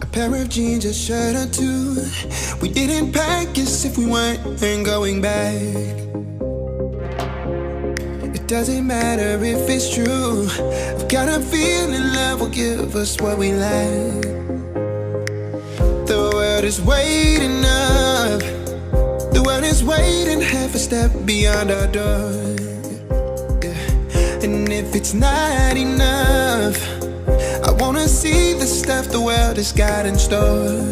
A pair of jeans, a shirt or two. We didn't pack as if we weren't going back. It doesn't matter if it's true. I've got a feeling love will give us what we lack. The world is waiting up. The world is waiting half a step beyond our door. Yeah. And if it's not enough, I wanna see the stuff the world has got in store.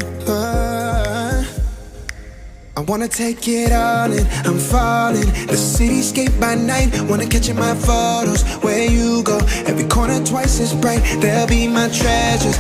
I wanna take it all in, I'm falling. The cityscape by night, wanna catch in my photos. Where you go, every corner twice as bright. They'll be my treasures.